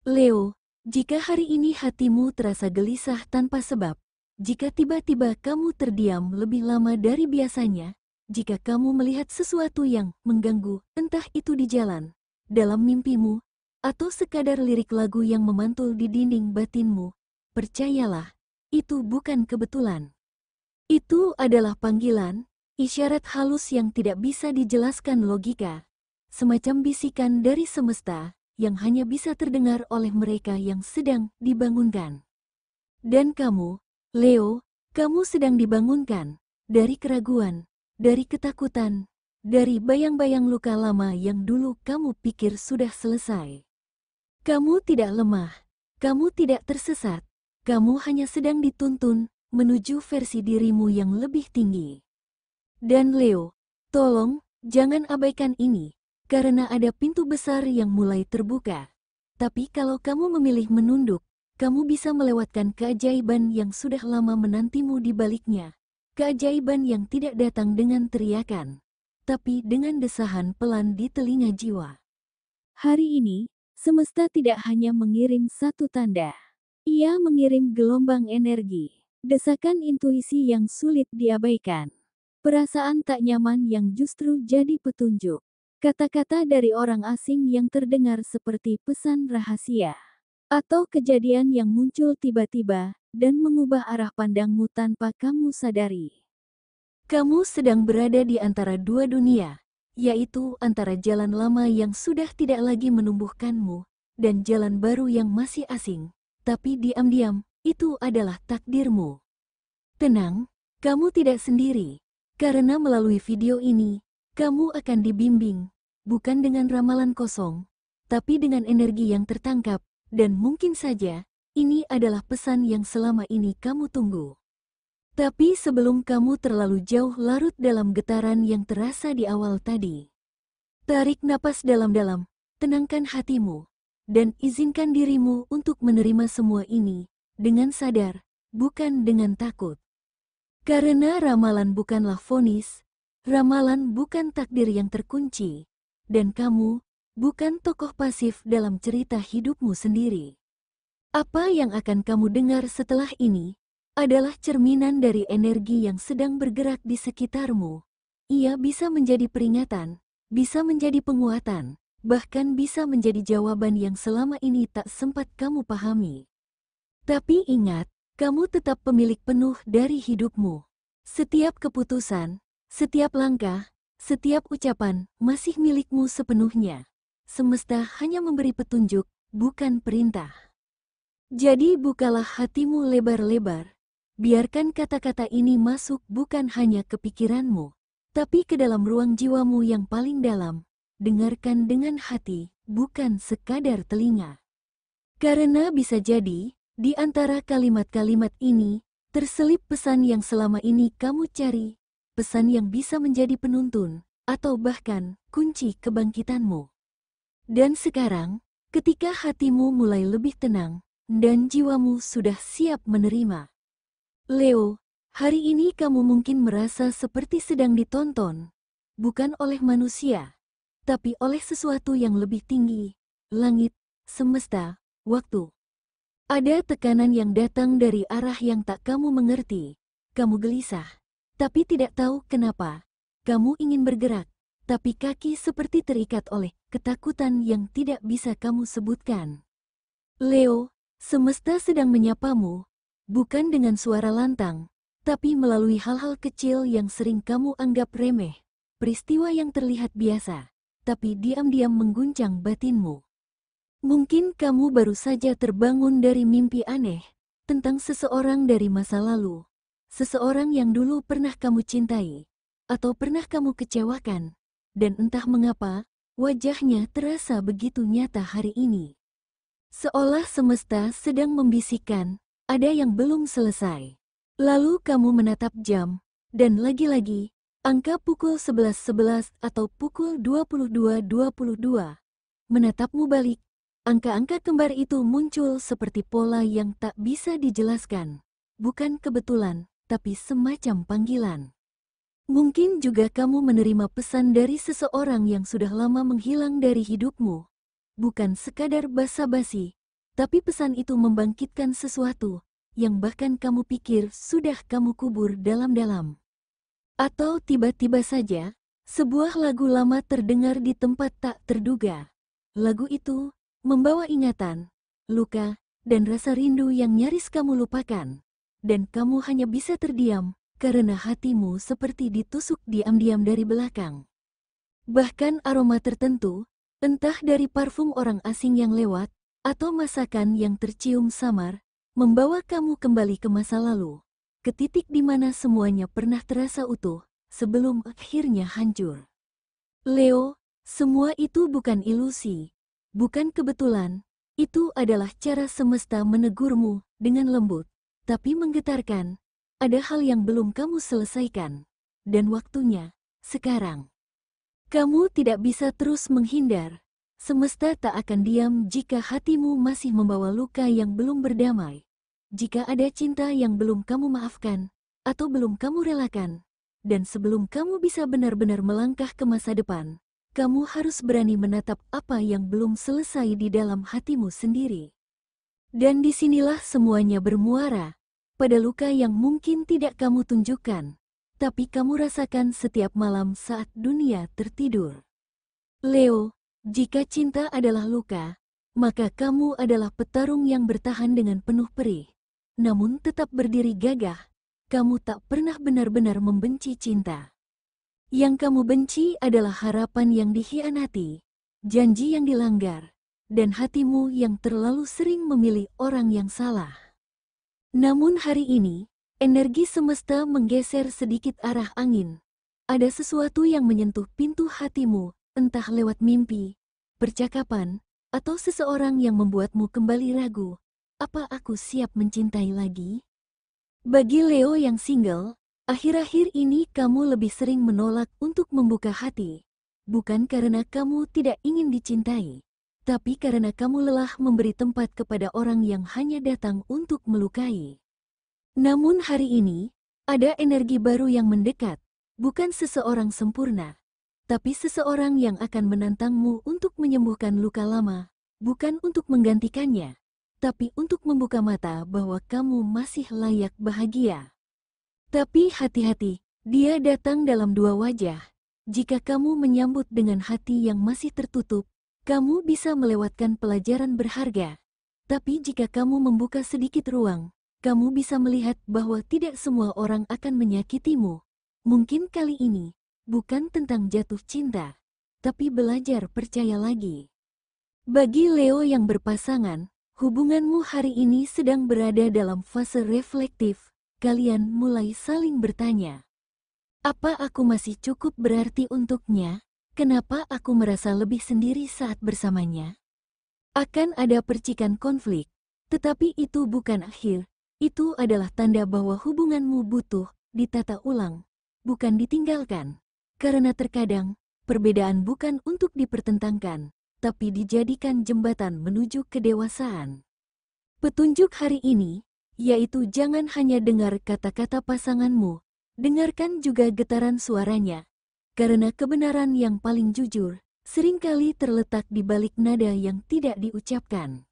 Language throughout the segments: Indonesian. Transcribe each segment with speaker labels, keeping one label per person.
Speaker 1: Leo, jika hari ini hatimu terasa gelisah tanpa sebab, jika tiba-tiba kamu terdiam lebih lama dari biasanya, jika kamu melihat sesuatu yang mengganggu, entah itu di jalan, dalam mimpimu, atau sekadar lirik lagu yang memantul di dinding batinmu, percayalah, itu bukan kebetulan. Itu adalah panggilan, isyarat halus yang tidak bisa dijelaskan logika, semacam bisikan dari semesta yang hanya bisa terdengar oleh mereka yang sedang dibangunkan. Dan kamu, Leo, kamu sedang dibangunkan dari keraguan, dari ketakutan, dari bayang-bayang luka lama yang dulu kamu pikir sudah selesai. Kamu tidak lemah, kamu tidak tersesat, kamu hanya sedang dituntun menuju versi dirimu yang lebih tinggi. Dan Leo, tolong jangan abaikan ini, karena ada pintu besar yang mulai terbuka. Tapi kalau kamu memilih menunduk, kamu bisa melewatkan keajaiban yang sudah lama menantimu di baliknya. Keajaiban yang tidak datang dengan teriakan, tapi dengan desahan pelan di telinga jiwa. Hari ini, semesta tidak hanya mengirim satu tanda. Ia mengirim gelombang energi, desakan intuisi yang sulit diabaikan, perasaan tak nyaman yang justru jadi petunjuk, kata-kata dari orang asing yang terdengar seperti pesan rahasia, atau kejadian yang muncul tiba-tiba dan mengubah arah pandangmu tanpa kamu sadari. Kamu sedang berada di antara dua dunia, yaitu antara jalan lama yang sudah tidak lagi menumbuhkanmu, dan jalan baru yang masih asing, tapi diam-diam, itu adalah takdirmu. Tenang, kamu tidak sendiri, karena melalui video ini, kamu akan dibimbing, bukan dengan ramalan kosong, tapi dengan energi yang tertangkap, dan mungkin saja, ini adalah pesan yang selama ini kamu tunggu. Tapi sebelum kamu terlalu jauh larut dalam getaran yang terasa di awal tadi, tarik napas dalam-dalam, tenangkan hatimu, dan izinkan dirimu untuk menerima semua ini, dengan sadar, bukan dengan takut. Karena ramalan bukanlah vonis, ramalan bukan takdir yang terkunci, dan kamu, bukan tokoh pasif dalam cerita hidupmu sendiri. Apa yang akan kamu dengar setelah ini, adalah cerminan dari energi yang sedang bergerak di sekitarmu. Ia bisa menjadi peringatan, bisa menjadi penguatan, bahkan bisa menjadi jawaban yang selama ini tak sempat kamu pahami. Tapi ingat, kamu tetap pemilik penuh dari hidupmu. Setiap keputusan, setiap langkah, setiap ucapan masih milikmu sepenuhnya. Semesta hanya memberi petunjuk, bukan perintah. Jadi bukalah hatimu lebar-lebar. Biarkan kata-kata ini masuk bukan hanya ke pikiranmu, tapi ke dalam ruang jiwamu yang paling dalam. Dengarkan dengan hati, bukan sekadar telinga. Karena bisa jadi, di antara kalimat-kalimat ini, terselip pesan yang selama ini kamu cari, pesan yang bisa menjadi penuntun, atau bahkan kunci kebangkitanmu. Dan sekarang, ketika hatimu mulai lebih tenang, dan jiwamu sudah siap menerima, Leo, hari ini kamu mungkin merasa seperti sedang ditonton, bukan oleh manusia, tapi oleh sesuatu yang lebih tinggi, langit, semesta, waktu. Ada tekanan yang datang dari arah yang tak kamu mengerti, kamu gelisah, tapi tidak tahu kenapa. Kamu ingin bergerak, tapi kaki seperti terikat oleh ketakutan yang tidak bisa kamu sebutkan. Leo, semesta sedang menyapamu, bukan dengan suara lantang, tapi melalui hal-hal kecil yang sering kamu anggap remeh, peristiwa yang terlihat biasa, tapi diam-diam mengguncang batinmu. Mungkin kamu baru saja terbangun dari mimpi aneh, tentang seseorang dari masa lalu, seseorang yang dulu pernah kamu cintai, atau pernah kamu kecewakan, dan entah mengapa, wajahnya terasa begitu nyata hari ini. Seolah semesta sedang membisikkan, ada yang belum selesai. Lalu kamu menatap jam, dan lagi-lagi, angka pukul 11.11 atau pukul 22.22 menatapmu balik. Angka-angka kembar itu muncul seperti pola yang tak bisa dijelaskan. Bukan kebetulan, tapi semacam panggilan. Mungkin juga kamu menerima pesan dari seseorang yang sudah lama menghilang dari hidupmu. Bukan sekadar basa-basi, tapi pesan itu membangkitkan sesuatu yang bahkan kamu pikir sudah kamu kubur dalam-dalam. Atau tiba-tiba saja, sebuah lagu lama terdengar di tempat tak terduga. Lagu itu membawa ingatan, luka, dan rasa rindu yang nyaris kamu lupakan. Dan kamu hanya bisa terdiam, karena hatimu seperti ditusuk diam-diam dari belakang. Bahkan aroma tertentu, entah dari parfum orang asing yang lewat, atau masakan yang tercium samar, membawa kamu kembali ke masa lalu, ke titik di mana semuanya pernah terasa utuh, sebelum akhirnya hancur. Leo, semua itu bukan ilusi, bukan kebetulan, itu adalah cara semesta menegurmu dengan lembut, tapi menggetarkan. Ada hal yang belum kamu selesaikan, dan waktunya sekarang. Kamu tidak bisa terus menghindar. Semesta tak akan diam jika hatimu masih membawa luka yang belum berdamai. Jika ada cinta yang belum kamu maafkan, atau belum kamu relakan, dan sebelum kamu bisa benar-benar melangkah ke masa depan, kamu harus berani menatap apa yang belum selesai di dalam hatimu sendiri. Dan disinilah semuanya bermuara, pada luka yang mungkin tidak kamu tunjukkan, tapi kamu rasakan setiap malam saat dunia tertidur. Leo, jika cinta adalah luka, maka kamu adalah petarung yang bertahan dengan penuh perih, namun tetap berdiri gagah. Kamu tak pernah benar-benar membenci cinta. Yang kamu benci adalah harapan yang dikhianati, janji yang dilanggar, dan hatimu yang terlalu sering memilih orang yang salah. Namun hari ini, energi semesta menggeser sedikit arah angin. Ada sesuatu yang menyentuh pintu hatimu, entah lewat mimpi, percakapan, atau seseorang yang membuatmu kembali ragu. Apa aku siap mencintai lagi? Bagi Leo yang single, akhir-akhir ini kamu lebih sering menolak untuk membuka hati. Bukan karena kamu tidak ingin dicintai, tapi karena kamu lelah memberi tempat kepada orang yang hanya datang untuk melukai. Namun hari ini, ada energi baru yang mendekat, bukan seseorang sempurna, tapi seseorang yang akan menantangmu untuk menyembuhkan luka lama, bukan untuk menggantikannya, tapi untuk membuka mata bahwa kamu masih layak bahagia. Tapi hati-hati, dia datang dalam dua wajah. Jika kamu menyambut dengan hati yang masih tertutup, kamu bisa melewatkan pelajaran berharga. Tapi jika kamu membuka sedikit ruang, kamu bisa melihat bahwa tidak semua orang akan menyakitimu. Mungkin kali ini, bukan tentang jatuh cinta, tapi belajar percaya lagi. Bagi Leo yang berpasangan, hubunganmu hari ini sedang berada dalam fase reflektif. Kalian mulai saling bertanya. Apa aku masih cukup berarti untuknya? Kenapa aku merasa lebih sendiri saat bersamanya? Akan ada percikan konflik, tetapi itu bukan akhir. Itu adalah tanda bahwa hubunganmu butuh ditata ulang, bukan ditinggalkan. Karena terkadang, perbedaan bukan untuk dipertentangkan, tapi dijadikan jembatan menuju kedewasaan. Petunjuk hari ini, yaitu jangan hanya dengar kata-kata pasanganmu, dengarkan juga getaran suaranya. Karena kebenaran yang paling jujur, seringkali terletak di balik nada yang tidak diucapkan.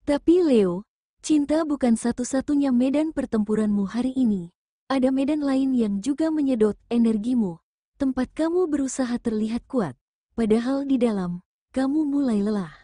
Speaker 1: Tapi Leo, cinta bukan satu-satunya medan pertempuranmu hari ini. Ada medan lain yang juga menyedot energimu, tempat kamu berusaha terlihat kuat, padahal di dalam, kamu mulai lelah.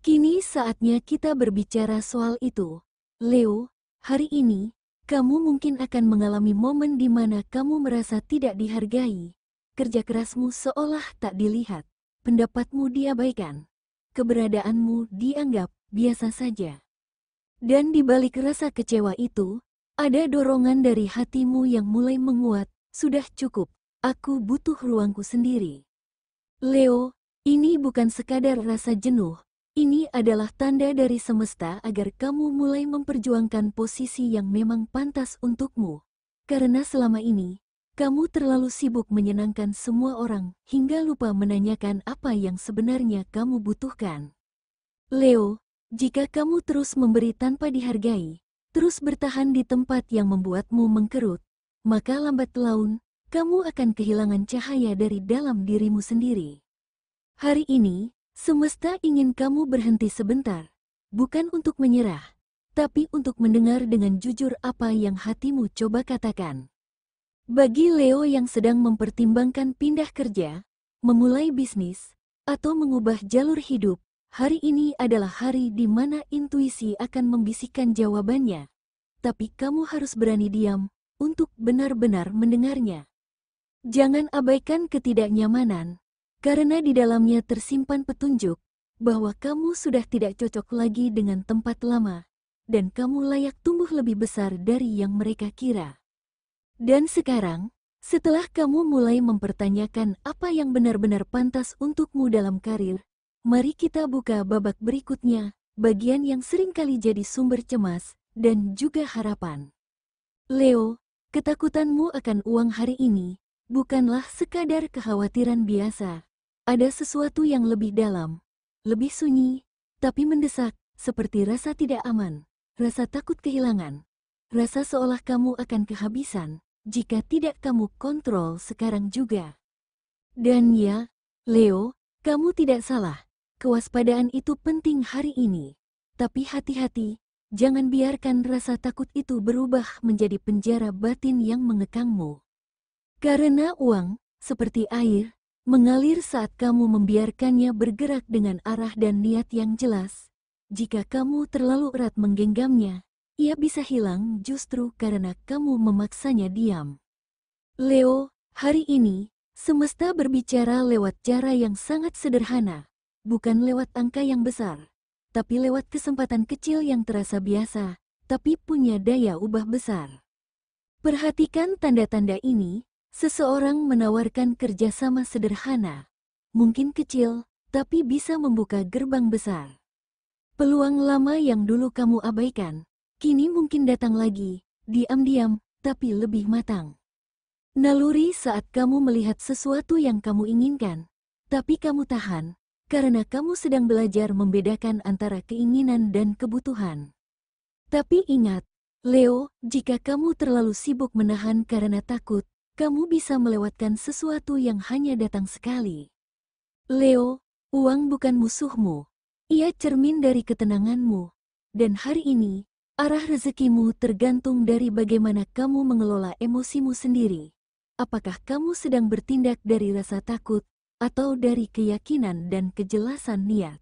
Speaker 1: Kini saatnya kita berbicara soal itu. Leo, hari ini, kamu mungkin akan mengalami momen di mana kamu merasa tidak dihargai. Kerja kerasmu seolah tak dilihat, pendapatmu diabaikan, keberadaanmu dianggap biasa saja. Dan di balik rasa kecewa itu, ada dorongan dari hatimu yang mulai menguat, sudah cukup, aku butuh ruangku sendiri. Leo, ini bukan sekadar rasa jenuh, ini adalah tanda dari semesta agar kamu mulai memperjuangkan posisi yang memang pantas untukmu. Karena selama ini, kamu terlalu sibuk menyenangkan semua orang hingga lupa menanyakan apa yang sebenarnya kamu butuhkan. Leo, jika kamu terus memberi tanpa dihargai, terus bertahan di tempat yang membuatmu mengkerut, maka lambat laun, kamu akan kehilangan cahaya dari dalam dirimu sendiri. Hari ini, semesta ingin kamu berhenti sebentar, bukan untuk menyerah, tapi untuk mendengar dengan jujur apa yang hatimu coba katakan. Bagi Leo yang sedang mempertimbangkan pindah kerja, memulai bisnis, atau mengubah jalur hidup, hari ini adalah hari di mana intuisi akan membisikkan jawabannya. Tapi kamu harus berani diam untuk benar-benar mendengarnya. Jangan abaikan ketidaknyamanan, karena di dalamnya tersimpan petunjuk bahwa kamu sudah tidak cocok lagi dengan tempat lama, dan kamu layak tumbuh lebih besar dari yang mereka kira. Dan sekarang, setelah kamu mulai mempertanyakan apa yang benar-benar pantas untukmu dalam karir, mari kita buka babak berikutnya, bagian yang seringkali jadi sumber cemas dan juga harapan. Leo, ketakutanmu akan uang hari ini bukanlah sekadar kekhawatiran biasa. Ada sesuatu yang lebih dalam, lebih sunyi, tapi mendesak, seperti rasa tidak aman, rasa takut kehilangan, rasa seolah kamu akan kehabisan jika tidak kamu kontrol sekarang juga. Dan ya, Leo, kamu tidak salah. Kewaspadaan itu penting hari ini. Tapi hati-hati, jangan biarkan rasa takut itu berubah menjadi penjara batin yang mengekangmu. Karena uang, seperti air, mengalir saat kamu membiarkannya bergerak dengan arah dan niat yang jelas. Jika kamu terlalu erat menggenggamnya, ia bisa hilang justru karena kamu memaksanya diam. Leo, hari ini, semesta berbicara lewat cara yang sangat sederhana, bukan lewat angka yang besar, tapi lewat kesempatan kecil yang terasa biasa, tapi punya daya ubah besar. Perhatikan tanda-tanda ini. Seseorang menawarkan kerjasama sederhana, mungkin kecil, tapi bisa membuka gerbang besar. Peluang lama yang dulu kamu abaikan, kini mungkin datang lagi, diam-diam, tapi lebih matang. Naluri saat kamu melihat sesuatu yang kamu inginkan, tapi kamu tahan, karena kamu sedang belajar membedakan antara keinginan dan kebutuhan. Tapi ingat, Leo, jika kamu terlalu sibuk menahan karena takut, kamu bisa melewatkan sesuatu yang hanya datang sekali. Leo, uang bukan musuhmu. Ia cermin dari ketenanganmu. Dan hari ini, arah rezekimu tergantung dari bagaimana kamu mengelola emosimu sendiri. Apakah kamu sedang bertindak dari rasa takut, atau dari keyakinan dan kejelasan niat?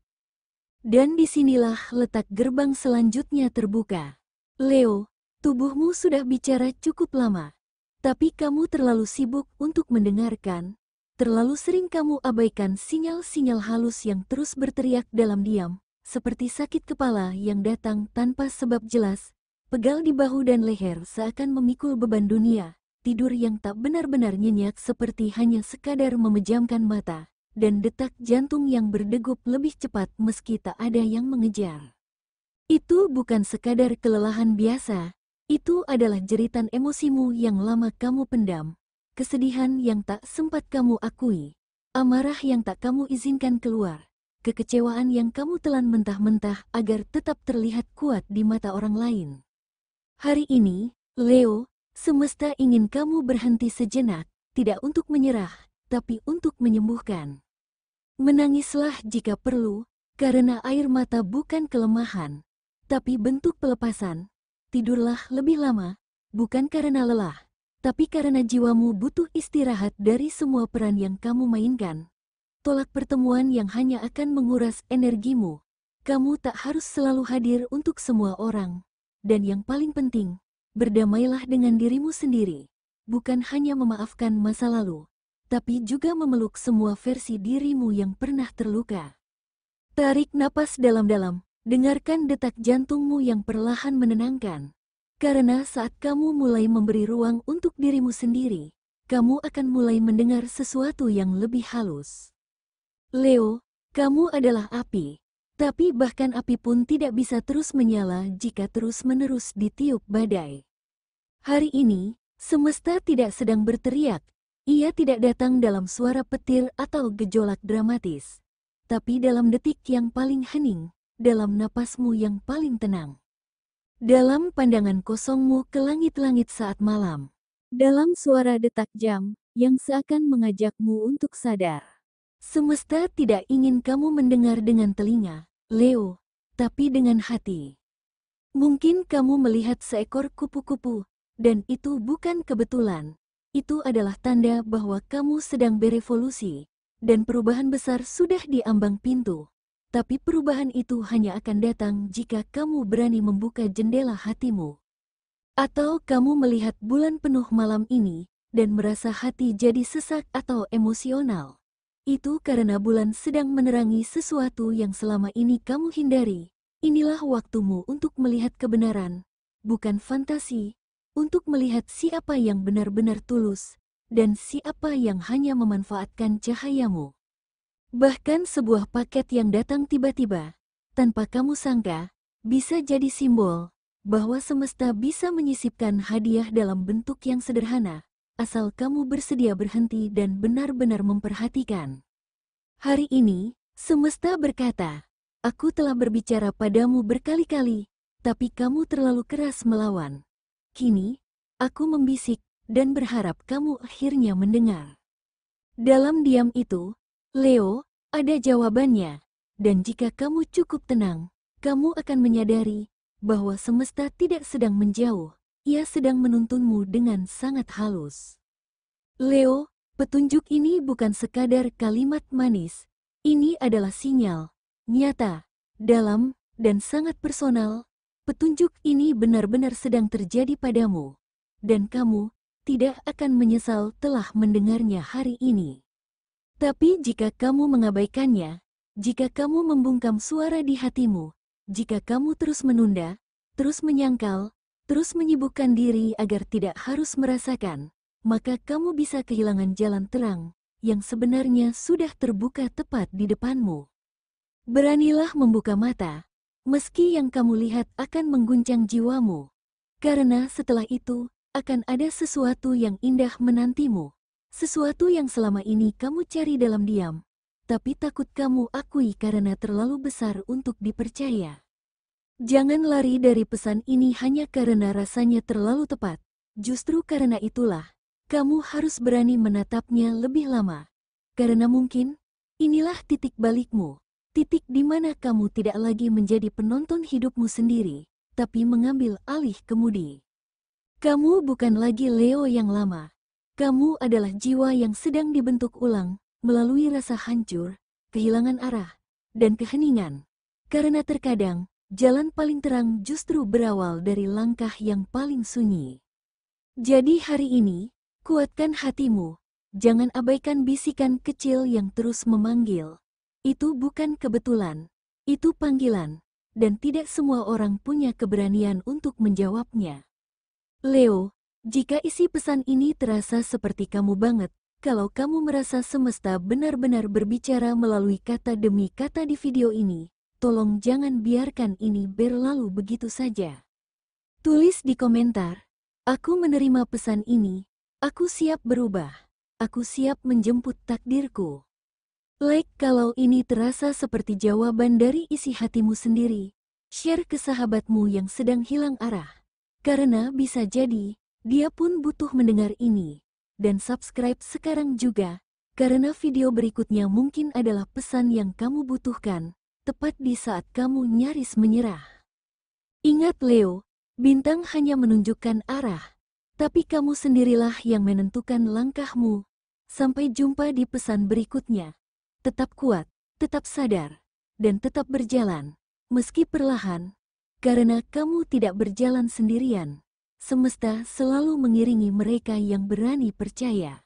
Speaker 1: Dan disinilah letak gerbang selanjutnya terbuka. Leo, tubuhmu sudah bicara cukup lama. Tapi kamu terlalu sibuk untuk mendengarkan, terlalu sering kamu abaikan sinyal-sinyal halus yang terus berteriak dalam diam, seperti sakit kepala yang datang tanpa sebab jelas, pegal di bahu dan leher seakan memikul beban dunia, tidur yang tak benar-benar nyenyak seperti hanya sekadar memejamkan mata, dan detak jantung yang berdegup lebih cepat meski tak ada yang mengejar. Itu bukan sekadar kelelahan biasa. Itu adalah jeritan emosimu yang lama kamu pendam, kesedihan yang tak sempat kamu akui, amarah yang tak kamu izinkan keluar, kekecewaan yang kamu telan mentah-mentah agar tetap terlihat kuat di mata orang lain. Hari ini, Leo, semesta ingin kamu berhenti sejenak, tidak untuk menyerah, tapi untuk menyembuhkan. Menangislah jika perlu, karena air mata bukan kelemahan, tapi bentuk pelepasan. Tidurlah lebih lama, bukan karena lelah, tapi karena jiwamu butuh istirahat dari semua peran yang kamu mainkan. Tolak pertemuan yang hanya akan menguras energimu. Kamu tak harus selalu hadir untuk semua orang. Dan yang paling penting, berdamailah dengan dirimu sendiri. Bukan hanya memaafkan masa lalu, tapi juga memeluk semua versi dirimu yang pernah terluka. Tarik napas dalam-dalam. Dengarkan detak jantungmu yang perlahan menenangkan. Karena saat kamu mulai memberi ruang untuk dirimu sendiri, kamu akan mulai mendengar sesuatu yang lebih halus. Leo, kamu adalah api. Tapi bahkan api pun tidak bisa terus menyala jika terus-menerus ditiup badai. Hari ini, semesta tidak sedang berteriak. Ia tidak datang dalam suara petir atau gejolak dramatis. Tapi dalam detik yang paling hening, dalam napasmu yang paling tenang. Dalam pandangan kosongmu ke langit-langit saat malam. Dalam suara detak jam yang seakan mengajakmu untuk sadar. Semesta tidak ingin kamu mendengar dengan telinga, Leo. tapi dengan hati. Mungkin kamu melihat seekor kupu-kupu, dan itu bukan kebetulan. Itu adalah tanda bahwa kamu sedang berevolusi, dan perubahan besar sudah di ambang pintu. Tapi perubahan itu hanya akan datang jika kamu berani membuka jendela hatimu. Atau kamu melihat bulan penuh malam ini, dan merasa hati jadi sesak atau emosional. Itu karena bulan sedang menerangi sesuatu yang selama ini kamu hindari. Inilah waktumu untuk melihat kebenaran, bukan fantasi, untuk melihat siapa yang benar-benar tulus, dan siapa yang hanya memanfaatkan cahayamu. Bahkan sebuah paket yang datang tiba-tiba, tanpa kamu sangka, bisa jadi simbol bahwa semesta bisa menyisipkan hadiah dalam bentuk yang sederhana, asal kamu bersedia berhenti dan benar-benar memperhatikan. Hari ini, semesta berkata, aku telah berbicara padamu berkali-kali, tapi kamu terlalu keras melawan. Kini, aku membisik dan berharap kamu akhirnya mendengar. Dalam diam itu, Leo, ada jawabannya, dan jika kamu cukup tenang, kamu akan menyadari bahwa semesta tidak sedang menjauh, ia sedang menuntunmu dengan sangat halus. Leo, petunjuk ini bukan sekadar kalimat manis, ini adalah sinyal, nyata, dalam, dan sangat personal. Petunjuk ini benar-benar sedang terjadi padamu, dan kamu tidak akan menyesal telah mendengarnya hari ini. Tapi jika kamu mengabaikannya, jika kamu membungkam suara di hatimu, jika kamu terus menunda, terus menyangkal, terus menyibukkan diri agar tidak harus merasakan, maka kamu bisa kehilangan jalan terang yang sebenarnya sudah terbuka tepat di depanmu. Beranilah membuka mata, meski yang kamu lihat akan mengguncang jiwamu, karena setelah itu akan ada sesuatu yang indah menantimu, sesuatu yang selama ini kamu cari dalam diam, tapi takut kamu akui karena terlalu besar untuk dipercaya. Jangan lari dari pesan ini hanya karena rasanya terlalu tepat. Justru karena itulah, kamu harus berani menatapnya lebih lama. Karena mungkin, inilah titik balikmu. Titik di mana kamu tidak lagi menjadi penonton hidupmu sendiri, tapi mengambil alih kemudi. Kamu bukan lagi Leo yang lama. Kamu adalah jiwa yang sedang dibentuk ulang, melalui rasa hancur, kehilangan arah, dan keheningan. Karena terkadang, jalan paling terang justru berawal dari langkah yang paling sunyi. Jadi hari ini, kuatkan hatimu. Jangan abaikan bisikan kecil yang terus memanggil. Itu bukan kebetulan. Itu panggilan. Dan tidak semua orang punya keberanian untuk menjawabnya. Leo, jika isi pesan ini terasa seperti kamu banget, kalau kamu merasa semesta benar-benar berbicara melalui kata demi kata di video ini, tolong jangan biarkan ini berlalu begitu saja. Tulis di komentar, aku menerima pesan ini, aku siap berubah, aku siap menjemput takdirku. Like kalau ini terasa seperti jawaban dari isi hatimu sendiri. Share ke sahabatmu yang sedang hilang arah. Karena bisa jadi, dia pun butuh mendengar ini. Dan subscribe sekarang juga, karena video berikutnya mungkin adalah pesan yang kamu butuhkan. Tepat di saat kamu nyaris menyerah. Ingat Leo, bintang hanya menunjukkan arah, tapi kamu sendirilah yang menentukan langkahmu. Sampai jumpa di pesan berikutnya. Tetap kuat, tetap sadar, dan tetap berjalan, meski perlahan, karena kamu tidak berjalan sendirian. Semesta selalu mengiringi mereka yang berani percaya.